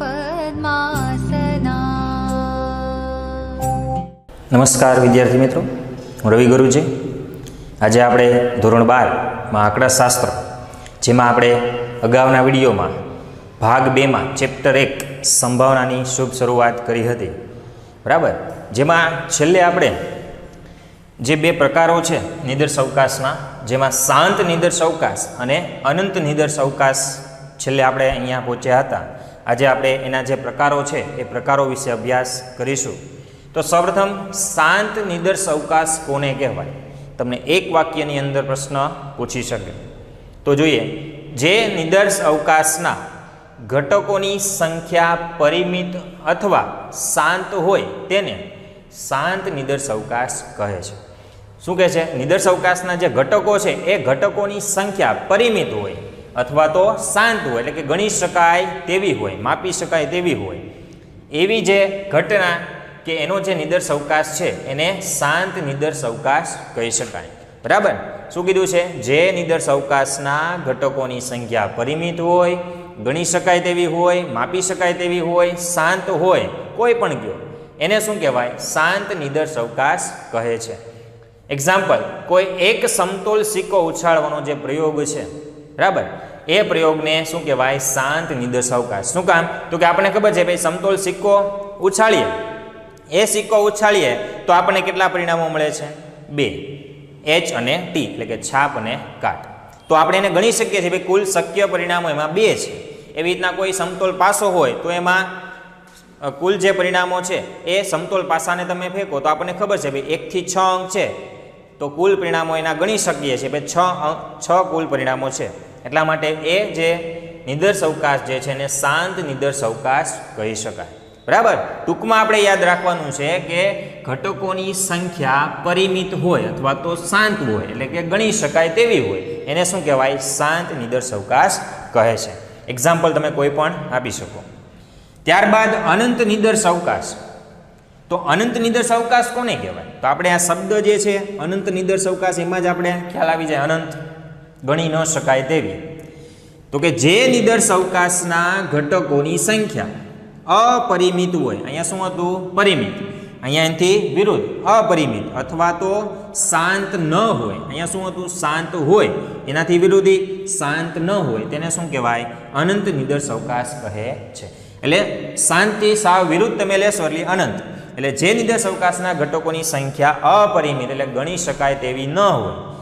पद्मासना। नमस्कार विद्यार्थी मित्रों, हूँ रवि गुरुजी। आज આપણે ધોરણ 12 માં આંકડાશાસ્ત્ર, જેમાં આપણે અગાઉના વિડીયોમાં ભાગ 2 માં ચેપ્ટર 1 સંભાવનાની શુભ શરૂઆત કરી હતી, બરાબર? જેમાં છેલ્લે આપણે જે બે પ્રકારો છે નિદર્શ અવકાશના, જેમાં શાંત નિદર્શ અવકાશ અને અનંત નિદર્શ અવકાશ છેલ્લે આપણે અહીંયા પહોંચ્યા હતા. આજે આપણે એના જે પ્રકારો છે એ પ્રકારો વિશે અભ્યાસ કરીશું. તો સૌપ્રથમ શાંત નિદર્શ અવકાશ કોને કહેવાય? તમને એક વાક્યની અંદર પ્રશ્ન પૂછી શકે. તો જોઈએ, જે નિદર્શ અવકાશના ઘટકોની સંખ્યા પરિમિત અથવા શાંત હોય તેને શાંત નિદર્શ અવકાશ કહે છે. શું કહે છે? નિદર્શ અવકાશના જે ઘટકો છે એ ઘટકોની સંખ્યા પરિમિત હોય અથવા તો શાંત હોય, એટલે કે ગણી શકાય તેવી હોય, માપી શકાય તેવી હોય, એવી જે ઘટના કે એનો જે નિદર્શ અવકાશ છે એને શાંત નિદર્શ અવકાશ કહી શકાય, બરાબર? શું કીધું છે? જે નિદર્શ અવકાશના ઘટકોની સંખ્યા પરિમિત હોય, ગણી શકાય તેવી હોય, માપી શકાય તેવી હોય, શાંત હોય, કોઈ પણ કયો, એને શું કહેવાય? શાંત નિદર્શ અવકાશ કહે છે. એક્ઝામ્પલ, કોઈ એક સમતોલ સિક્કો ઉછાળવાનો જે પ્રયોગ છે, બરાબર, એ પ્રયોગને શું કહેવાય? શાંત નિદર્શ અવકાશ. શું કામ? તો કે આપણને ખબર છે ભાઈ, સમતોલ સિક્કો ઉછાળીએ, એ સિક્કો ઉછાળીએ તો આપણને કેટલા પરિણામો મળે છે? 2, H અને T, એટલે કે છાપ અને કાટ. તો આપણે એને ગણી શકીએ છીએ ભાઈ, કુલ શક્ય પરિણામો એમાં 2 છે. એવી રીતના કોઈ સમતોલ પાસો હોય તો એમાં કુલ જે પરિણામો છે એ સમતોલ પાસાને તમે ફેંકો તો આપણને ખબર છે ભાઈ 1 થી 6 અંક છે, તો કુલ પરિણામો એના ગણી શકીએ છીએ ભાઈ 6 કુલ પરિણામો છે. એટલા માટે એ જે નિદર્શ અવકાશ જે છે એને શાંત નિદર્શ અવકાશ કહી શકાય, બરાબર? ટૂંકમાં આપણે યાદ રાખવાનું છે કે ઘટકોની સંખ્યા પરિમિત હોય અથવા તો શાંત હોય, એટલે કે ગણી શકાય તેવી હોય, એને શું કહેવાય? શાંત નિદર્શ અવકાશ કહે છે. એક્ઝામ્પલ તમે કોઈ પણ આપી શકો. ત્યારબાદ અનંત નિદર્શ અવકાશ. તો અનંત નિદર્શ અવકાશ કોને કહેવાય? તો આપણે આ શબ્દ જે છે અનંત નિદર્શ અવકાશ, એમાં જ આપણે ખ્યાલ આવી જાય, અનંત, ગણી ન શકાય તેવી. તો કે જે નિદર્શ અવકાશના ઘટકોની સંખ્યા અપરિમિત હોય, અહીંયા શું હતું? પરિમિત, અહીંયા એનાથી વિરુદ્ધ અપરિમિત, અથવા તો શાંત ન હોય, અહીંયા શું હતું? શાંત હોય, એનાથી વિરુદ્ધી શાંત ન હોય, તેને શું કહેવાય? અનંત નિદર્શ અવકાશ કહે છે. એટલે શાંતિ સાવ વિરુદ્ધ તમે લેશો એટલે અનંત. એટલે જે નિદર્શ અવકાશના ઘટકોની સંખ્યા અપરિમિત, એટલે ગણી શકાય તેવી ન હોય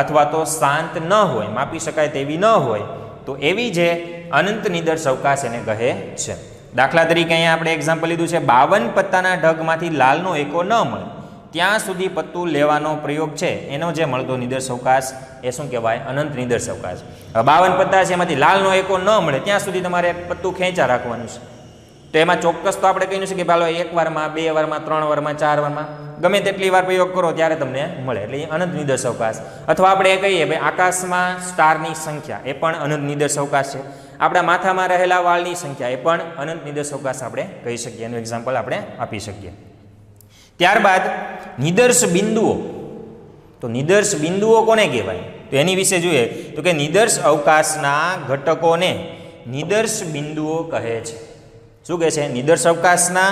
અથવા તો શાંત ન હોય, માપી શકાય તેવી ન હોય, તો એવી જે અનંત નિદર્શ અવકાશ એને કહે છે. દાખલા તરીકે અહીંયા આપણે એક્ઝામ્પલ લીધું છે, 52 પત્તાના ઢગમાંથી લાલનો એકો ન મળે ત્યાં સુધી પત્તું લેવાનો પ્રયોગ છે, એનો જે મળતો નિદર્શ અવકાશ એ શું કહેવાય? અનંત નિદર્શ અવકાશ. 52 પત્તા છે, એમાંથી લાલનો એકો ન મળે ત્યાં સુધી તમારે પત્તું ખેંચા રાખવાનું છે. તો એમાં ચોક્કસ તો આપણે કહીશું કે ભાઈ 1 વારમાં, 2 વારમાં, 3 વારમાં, 4 વારમાં, ગમે તેટલી વાર પ્રયોગ કરો ત્યારે તમને મળે, એટલે એ અનંત નિદર્શ અવકાશ. અથવા આપણે એ કહીએ ભાઈ આકાશમાં સ્ટારની સંખ્યા, એ પણ અનંત નિદર્શ અવકાશ છે. આપણા માથામાં રહેલા વાળની સંખ્યા, એ પણ અનંત નિદર્શ અવકાશ આપણે કહી શકીએ. એનું એક્ઝામ્પલ આપણે આપી શકીએ. ત્યારબાદ નિદર્શ બિંદુઓ. તો નિદર્શ બિંદુઓ કોને કહેવાય? તો એની વિશે જોઈએ તો કે નિદર્શ અવકાશના ઘટકોને નિદર્શ બિંદુઓ કહે છે. શું કહે છે? નિદર્શ અવકાશના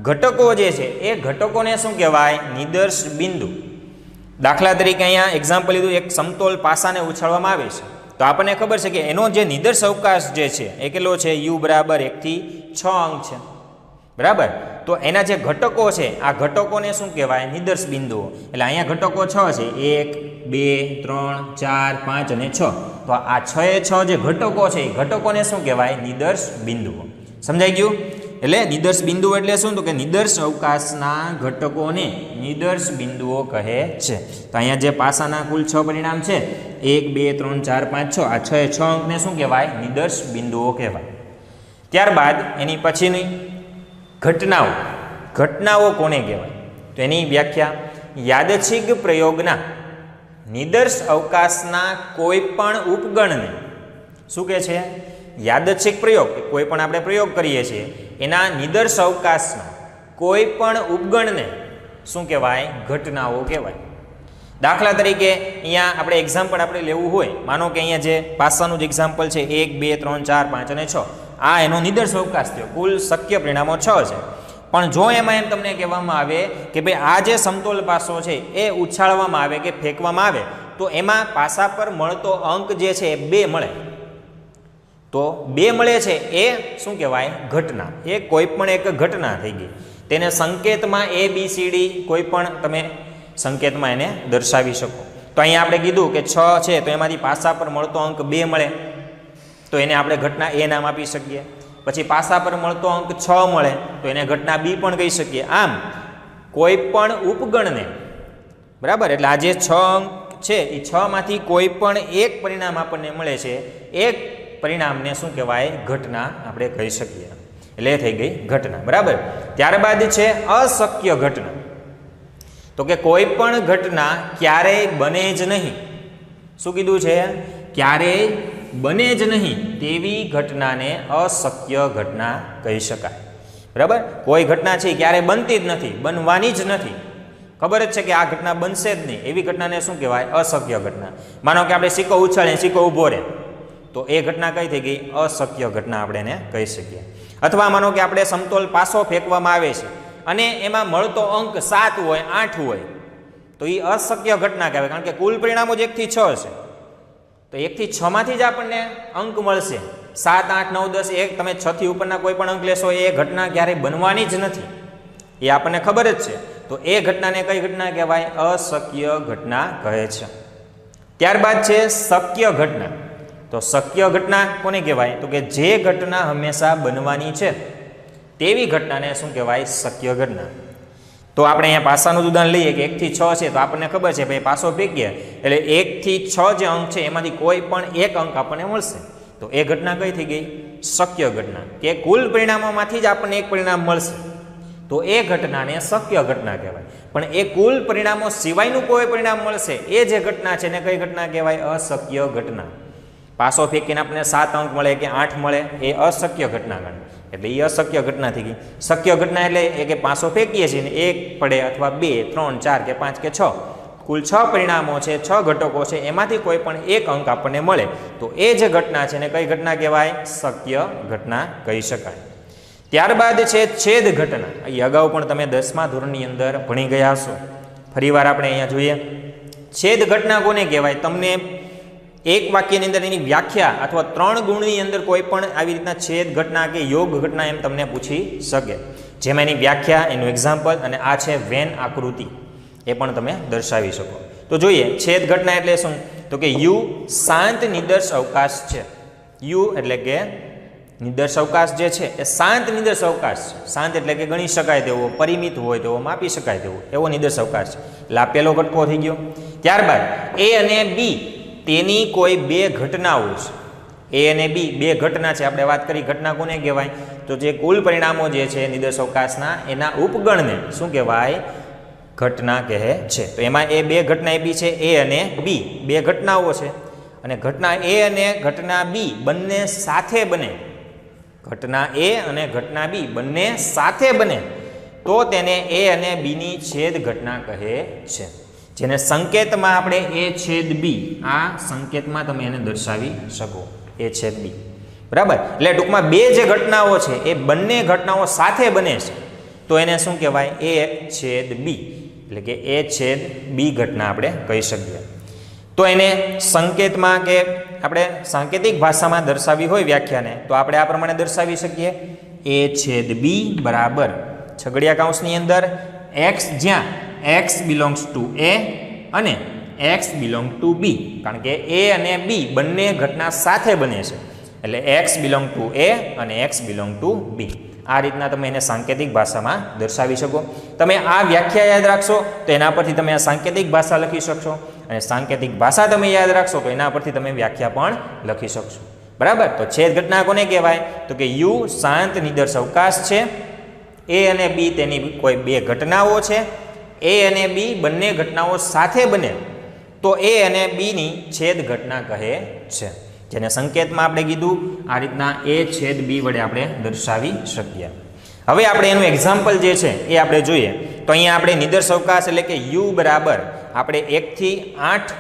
ઘટકો જે છે એ ઘટકોને શું કહેવાય? નિદર્શ બિંદુ. દાખલા તરીકે અહીંયા એક્ઝામ્પલ લીધું, એક સમતોલ પાસાને ઉછાળવામાં આવે છે, તો આપણને ખબર છે કે એનો જે નિદર્શ અવકાશ જે છે એ કેટલો છે? U બરાબર 1 થી 6 અંક છે, બરાબર? તો એના જે ઘટકો છે આ ઘટકોને શું કહેવાય? નિદર્શ બિંદુઓ. એટલે અહીંયા ઘટકો 6 છે, 1, 2, 3, 4, 5 અને 6. તો આ 6 જે ઘટકો છે એ ઘટકોને શું કહેવાય? નિદર્શ બિંદુઓ. સમજાઈ ગયું? એટલે નિદર્શ બિંદુઓ એટલે શું? તો કે નિદર્શ અવકાશના ઘટકોને નિદર્શ બિંદુઓ કહે છે. તો અહીંયા જે પાસાના કુલ 6 પરિણામ છે, 1, 2, 3, 4, 5, 6, આ 6 અંકને શું કહેવાય? નિદર્શ બિંદુઓ કહેવાય. ત્યારબાદ એની પછીની ઘટનાઓ. ઘટનાઓ કોને કહેવાય? તો એની વ્યાખ્યા, યાદચ્છિક પ્રયોગના નિદર્શ અવકાશના કોઈ પણ ઉપગણને. શું કહે છે? યાદચ્છિક પ્રયોગ, કોઈ પણ આપણે પ્રયોગ કરીએ છીએ એના નિદર્શ અવકાશના કોઈ પણ ઉપગણને શું કહેવાય? ઘટનાઓ કહેવાય. દાખલા તરીકે અહીંયા આપણે એક્ઝામ્પલ આપણે લેવું હોય, માનો કે અહીંયા જે પાસાનું જ એક્ઝામ્પલ છે 1, 2, 3, 4, 5 અને 6, આ એનો નિદર્શ અવકાશ થયો. કુલ શક્ય પરિણામો 6 છે. પણ જો એમાં એમ તમને કહેવામાં આવે કે ભાઈ આ જે સમતોલ પાસો છે એ ઉછાળવામાં આવે કે ફેંકવામાં આવે તો એમાં પાસા પર મળતો અંક જે છે એ 2 મળે. તો 2 મળે છે એ શું કહેવાય? ઘટના. એ કોઈ પણ એક ઘટના થઈ ગઈ. તેને સંકેતમાં ABCD કોઈ પણ તમે સંકેતમાં એને દર્શાવી શકો. તો અહીંયા આપણે કીધું કે 6 છે તો એમાંથી પાસા પર મળતો અંક 2 મળે તો એને આપણે ઘટના A નામ આપી શકીએ. પછી પાસા પર મળતો અંક 6 મળે તો એને ઘટના B પણ કહી શકીએ. આમ કોઈ પણ ઉપગણને, બરાબર, એટલે આ જે 6 અંક છે એ 6 માંથી કોઈ પણ એક પરિણામ આપણને મળે છે, એક પરિણામને શું કહેવાય? ઘટના આપણે કહી શકીએ. એટલે એ થઈ ગઈ ઘટના. બરાબર. ત્યારબાદ છે અશક્ય ઘટના. તો કે કોઈ પણ ઘટના ક્યારેય બને જ નહીં. શું કીધું છે? ક્યારેય બને જ નહીં તેવી ઘટનાને અશક્ય ઘટના કહી શકાય. બરાબર. કોઈ ઘટના છે ક્યારેય બનતી જ નથી, બનવાની જ નથી, ખબર જ છે કે આ ઘટના બનશે જ નહીં, એવી ઘટનાને શું કહેવાય? અશક્ય ઘટના. માનો કે આપણે સિક્કો ઉછાળીએ, સિક્કો ઊભો રહે તો એ ઘટના કઈ થઈ ગઈ? અશક્ય ઘટના આપણે એને કહી શકીએ. અથવા માનો કે આપણે સમતોલ પાસો ફેંકવામાં આવે છે અને એમાં મળતો અંક 7 હોય, 8 હોય તો એ અશક્ય ઘટના કહેવાય. કારણ કે કુલ પરિણામો જ 1 થી 6 છે તો 1 થી 6 માંથી જ આપણને અંક મળશે. 7, 8, 9, 10 એક તમે 6 થી ઉપરના કોઈ પણ અંક લેશો એ ઘટના ક્યારેય બનવાની જ નથી, એ આપણને ખબર જ છે. તો એ ઘટનાને કઈ ઘટના કહેવાય? અશક્ય ઘટના કહે છે. ત્યારબાદ છે શક્ય ઘટના. તો શક્ય ઘટના કોને કહેવાય? તો કે જે ઘટના હંમેશા બનવાની છે તેવી ઘટનાને શું કહેવાય? શક્ય ઘટના. તો આપણે અહીંયા પાસાનું ઉદાહરણ લઈએ કે 1 થી 6 છે તો આપણને ખબર છે ભાઈ પાસો ફેંકીએ એટલે 1 થી 6 જે અંક છે એમાંથી કોઈ પણ એક અંક આપણને મળશે તો એ ઘટના કઈ થઈ ગઈ? શક્ય ઘટના. કે કુલ પરિણામોમાંથી જ આપણને એક પરિણામ મળશે તો એ ઘટનાને શક્ય ઘટના કહેવાય. પણ એ કુલ પરિણામો સિવાયનું કોઈ પરિણામ મળશે એ જે ઘટના છે એને કઈ ઘટના કહેવાય? અશક્ય ઘટના. પાસો ફેંકીને આપણને 7 અંક મળે કે 8 મળે એ અશક્ય ઘટના ગણાય. એટલે એ અશક્ય ઘટના થઈ ગઈ. શક્ય ઘટના એટલે એ કે પાસો ફેંકીએ છીએ ને 1 પડે અથવા 2, 3, 4 કે 5 કે 6 કુલ 6 પરિણામો છે, 6 ઘટકો છે, એમાંથી કોઈ પણ એક અંક આપણને મળે તો એ જે ઘટના છે એને કઈ ઘટના કહેવાય? શક્ય ઘટના કહી શકાય. ત્યારબાદ છે છેદ ઘટના. એ અગાઉ પણ તમે 10મા ધોરણની અંદર ભણી ગયા હશો. ફરીવાર આપણે અહીંયા જોઈએ. છેદ ઘટના કોને કહેવાય? તમને એક વાક્યની અંદર એની વ્યાખ્યા અથવા 3 ગુણની અંદર કોઈ પણ આવી રીતના છેદ ઘટના કે યોગ ઘટના એમ તમને પૂછી શકે. જેમાં એની વ્યાખ્યા, એનું એક્ઝામ્પલ અને આ છે વેન આકૃતિ એ પણ તમે દર્શાવી શકો. તો જોઈએ છેદ ઘટના એટલે શું? તો કે યુ શાંત નિદર્શ અવકાશ છે. યુ એટલે કે નિદર્શ અવકાશ જે છે એ શાંત નિદર્શ અવકાશ છે. શાંત એટલે કે ગણી શકાય તેવો, પરિમિત હોય તેવો, માપી શકાય તેવો એવો નિદર્શ અવકાશ છે. એટલે આ પહેલો ઘટકો થઈ ગયો. ત્યારબાદ એ અને બી તેની કોઈ 2 ઘટનાઓ છે. એ અને બી 2 ઘટના છે. આપણે વાત કરી ઘટના કોને કહેવાય? તો જે કુલ પરિણામો જે છે નિદર્શ અવકાશના એના ઉપગણને શું કહેવાય? ઘટના કહે છે. તો એમાં એ 2 ઘટના એ બી છે, એ અને બી 2 ઘટનાઓ છે અને ઘટના એ અને ઘટના બી બંને સાથે બને, ઘટના એ અને ઘટના બી બંને સાથે બને તો તેને એ અને બીની છેદ ઘટના કહે છે. જેને સંકેતમાં આપણે એ છેદ બી, આ સંકેતમાં તમે એને દર્શાવી શકો, એ છેદ બી. બરાબર. એટલે ટૂંકમાં 2 જે ઘટનાઓ છે એ બંને ઘટનાઓ સાથે બને છે તો એને શું કહેવાય? એ છેદ બી. એટલે કે એ છેદ બી ઘટના આપણે કહી શકીએ. તો એને સંકેતમાં કે આપણે સાંકેતિક ભાષામાં દર્શાવી હોય વ્યાખ્યાને તો આપણે આ પ્રમાણે દર્શાવી શકીએ. એ છેદ બી બરાબર છગડિયા કૌંસની અંદર x, જ્યાં x belongs to a અને x belong to b, કારણ કે a અને b બંને ઘટના સાથે બને છે એટલે x belong to a અને x belong to b. આ રીતના તમે એને સાંકેતિક ભાષામાં દર્શાવી શકો. તમે આ વ્યાખ્યા યાદ રાખશો તો એના પરથી તમે આ સાંકેતિક ભાષા લખી શકશો અને સાંકેતિક ભાષા તમે યાદ રાખશો તો એના પરથી તમે વ્યાખ્યા પણ લખી શકશો. બરાબર. તો છેદ ઘટના કોને કહેવાય? તો કે યુ શાંત નિદર્શ અવકાશ છે, એ અને બી તેની કોઈ 2 ઘટનાઓ છે, એ અને બી બંને ઘટનાઓ સાથે બને તો એ અને બીની છેદ ઘટના કહે છે. જેને સંકેતમાં આપણે કીધું આ રીતના એ છેદ બી વડે આપણે દર્શાવી શકીએ. હવે આપણે એનું એક્ઝામ્પલ જે છે એ આપણે જોઈએ. તો અહીંયા આપણે નિદર્શ અવકાશ એટલે કે યુ બરાબર આપણે 1 થી 8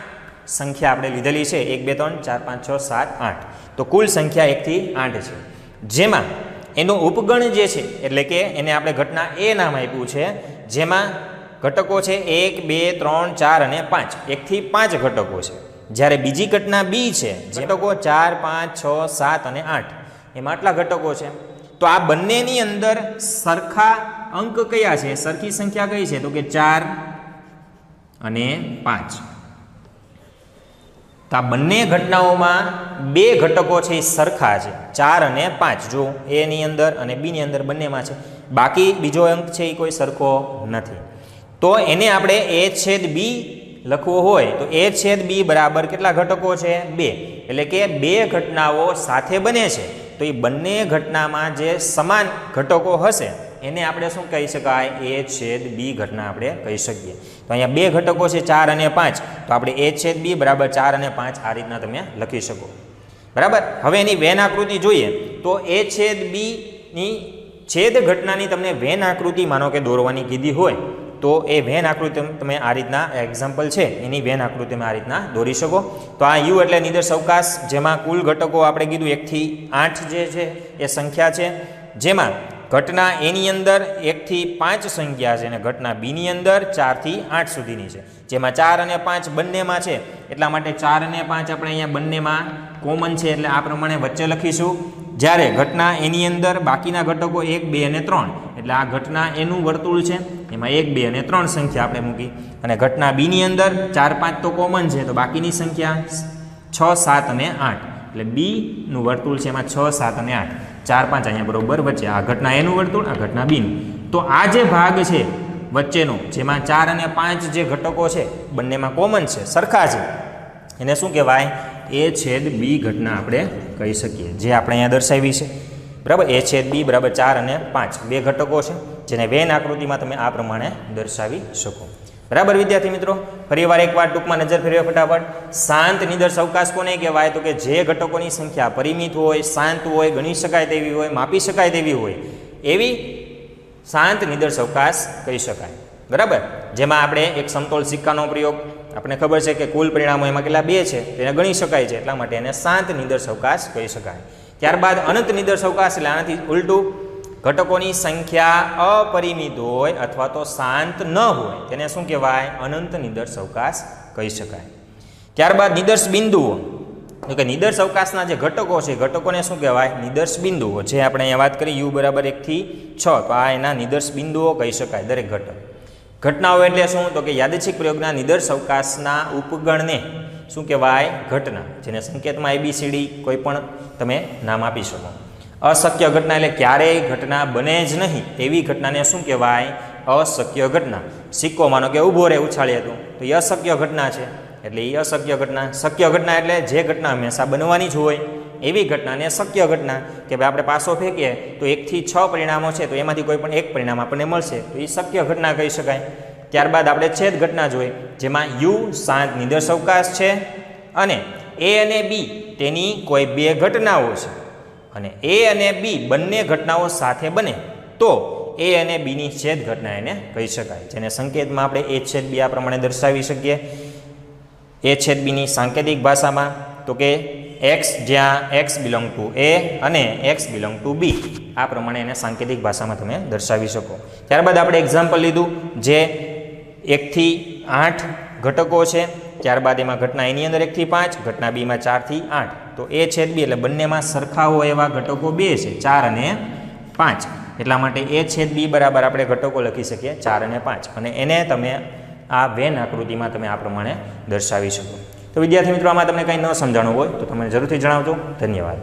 સંખ્યા આપણે લીધેલી છે. 1, 2, 3, 4, 5, 6, 7, 8. તો કુલ સંખ્યા 1 થી 8 છે જેમાં એનું ઉપગણ જે છે એટલે કે એને આપણે ઘટના એ નામ આપ્યું છે, જેમાં ઘટકો છે 1, 2, 3, 4 અને 5, 1 થી 5 ઘટકો છે. જ્યારે બીજી ઘટના બી છે, ઘટકો 4, 5, 6, 7 અને 8, એમાં આટલા ઘટકો છે. તો આ બંનેની અંદર સરખા અંક કયા છે, સરખી સંખ્યા કઈ છે, તો કે 4 અને 5. તો આ બંને ઘટનાઓમાં બે ઘટકો છે એ સરખા છે, 4 અને 5. જો એ ની અંદર અને બી ની અંદર બંનેમાં છે, બાકી બીજો અંક છે એ કોઈ સરખો નથી. તો એને આપણે a છેદ b લખવો હોય તો a છેદ b બરાબર કેટલા ઘટકો છે, 2. એટલે કે બે ઘટનાઓ સાથે બને છે તો એ બંને ઘટનામાં જે સમાન ઘટકો હશે એને આપણે શું કહી શકાય, a છેદ b ઘટના આપણે કહી શકીએ. તો અહીંયા બે ઘટકો છે 4 અને 5, તો આપણે a છેદ b બરાબર 4 અને 5 આ રીતના તમે લખી શકો. બરાબર. હવે એની વેન આકૃતિ જોઈએ તો a છેદ b ની છેદ ઘટનાની તમને વેન આકૃતિ માનો કે દોરવાની કીધી હોય તો એ વેન આકૃતિ તમે આ રીતના એક્ઝામ્પલ છે એની વેન આકૃતિ તમે આ રીતના દોરી શકો. તો આ યુ એટલે નિર્દેશ અવકાશ, જેમાં કુલ ઘટકો આપણે કીધું 1 થી 8 જે છે એ સંખ્યા છે, જેમાં ઘટના એની અંદર 1 થી 5 સંખ્યા છે અને ઘટના બીની અંદર 4 થી 8 સુધીની છે, જેમાં 4 અને 5 બંનેમાં છે એટલા માટે 4 અને 5 આપણે અહીંયા બંનેમાં કોમન છે એટલે આ પ્રમાણે વચ્ચે લખીશું. જ્યારે ઘટના એની અંદર બાકીના ઘટકો 1, 2 અને 3, એટલે આ ઘટના એનું વર્તુળ છે, એમાં 1, 2 અને 3 સંખ્યા આપણે મૂકી. અને ઘટના બીની અંદર 4, 5 તો કોમન છે, તો બાકીની સંખ્યા 6, 7 અને 8, એટલે બીનું વર્તુળ છે એમાં 6, 7 અને 8, 4, 5 અહીંયા બરોબર વચ્ચે. આ ઘટના એનું વર્તુળ, આ ઘટના બીનું. તો આ જે ભાગ છે વચ્ચેનો, જેમાં 4 અને 5 જે ઘટકો છે બંનેમાં કોમન છે, સરખા છે, એને શું કહેવાય, a છેદ b ઘટના આપણે કહી શકીએ, જે આપણે અહીંયા દર્શાવી છે. બરાબર. a છેદ b બરાબર 4 અને 5 બે ઘટકો છે, જેને વેન આકૃતિમાં તમે આ પ્રમાણે દર્શાવી શકો. બરાબર વિદ્યાર્થી મિત્રો, ફરીવાર એકવાર ટૂંકમાં નજર ફેરવે ફટાફટ. શાંત નિદર્શ અવકાશ કોને કહેવાય, તો કે જે ઘટકોની સંખ્યા પરિમિત હોય, શાંત હોય, ગણી શકાય તેવી હોય, માપી શકાય તેવી હોય, એવી શાંત નિદર્શ અવકાશ કહી શકાય. બરાબર. જેમાં આપણે એક સમતોલ સિક્કાનો પ્રયોગ, આપણે ખબર છે કે કુલ પરિણામો એમાં કેટલા 2 છે, તેને ગણી શકાય છે, એટલા માટે એને શાંત નિદર્શ અવકાશ કહી શકાય. ત્યારબાદ અનંત નિદર્શ અવકાશ એટલે આનાથી ઉલટું, ઘટકોની સંખ્યા અપરિમિત હોય અથવા તો શાંત ન હોય તેને શું કહેવાય, અનંત નિદર્શ અવકાશ કહી શકાય. ત્યારબાદ નિદર્શ બિંદુઓ, તો કે નિદર્શ અવકાશના જે ઘટકો છે ઘટકોને શું કહેવાય, નિદર્શ બિંદુઓ. જે આપણે અહીંયા વાત કરી u બરાબર 1 થી 6, તો આ એના નિદર્શ બિંદુઓ કહી શકાય દરેક ઘટક. ઘટનાઓ એટલે શું, તો કે યાદચ્છિક પ્રયોગના નિદર્શ અવકાશના ઉપગણને શું કહેવાય, ઘટના, જેને સંકેતમાં ABCD કોઈ પણ તમે નામ આપી શકો. અશક્ય ઘટના એટલે ક્યારેય ઘટના બને જ નહીં એવી ઘટનાને શું કહેવાય, અશક્ય ઘટના. સિક્કો માનો કે ઊભો રહે ઉછાળી હતું તો એ અશક્ય ઘટના છે, એટલે એ અશક્ય ઘટના. શક્ય ઘટના એટલે જે ઘટના હંમેશા બનવાની જ હોય એવી ઘટનાને શક્ય ઘટના, કે ભાઈ આપણે પાસો ફેંકીએ તો 1 થી 6 પરિણામો છે તો એમાંથી કોઈ પણ એક પરિણામ આપણને મળશે, તો એ શક્ય ઘટના કહી શકાય. ત્યારબાદ આપણે છેદ ઘટના જોઈએ, જેમાં u શાંત નિદર્શ અવકાશ છે અને a અને b તેની કોઈ બે ઘટનાઓ છે, અને a અને b બંને ઘટનાઓ સાથે બને તો a અને b ની છેદ ઘટના એને કહી શકાય, જેને સંકેતમાં આપણે a છેદ b આ પ્રમાણે દર્શાવી શકીએ. a છેદ b ની સાંકેતિક ભાષામાં તો કે x જ્યાં x બિલોંગ ટુ a અને x બિલોંગ ટુ b, આ પ્રમાણે એને સાંકેતિક ભાષામાં તમે દર્શાવી શકો. ત્યારબાદ આપણે એક્ઝામ્પલ લીધું જે 1 થી 8 ઘટકો છે, ત્યારબાદ એમાં ઘટના એની અંદર 1 થી 5, ઘટના બીમાં 4 થી 8, તો a છેદ b એટલે બંનેમાં સરખા હોય એવા ઘટકો 2 છે, 4 અને 5. એટલા માટે a છેદ b બરાબર આપણે ઘટકો લખી શકીએ 4 અને 5, અને એને તમે આ વેન આકૃતિમાં તમે આ પ્રમાણે દર્શાવી શકો. તો વિદ્યાર્થી મિત્રો, આમાં તમને કંઈ ન સમજાણું હોય તો તમે જરૂરથી જણાવજો. ધન્યવાદ.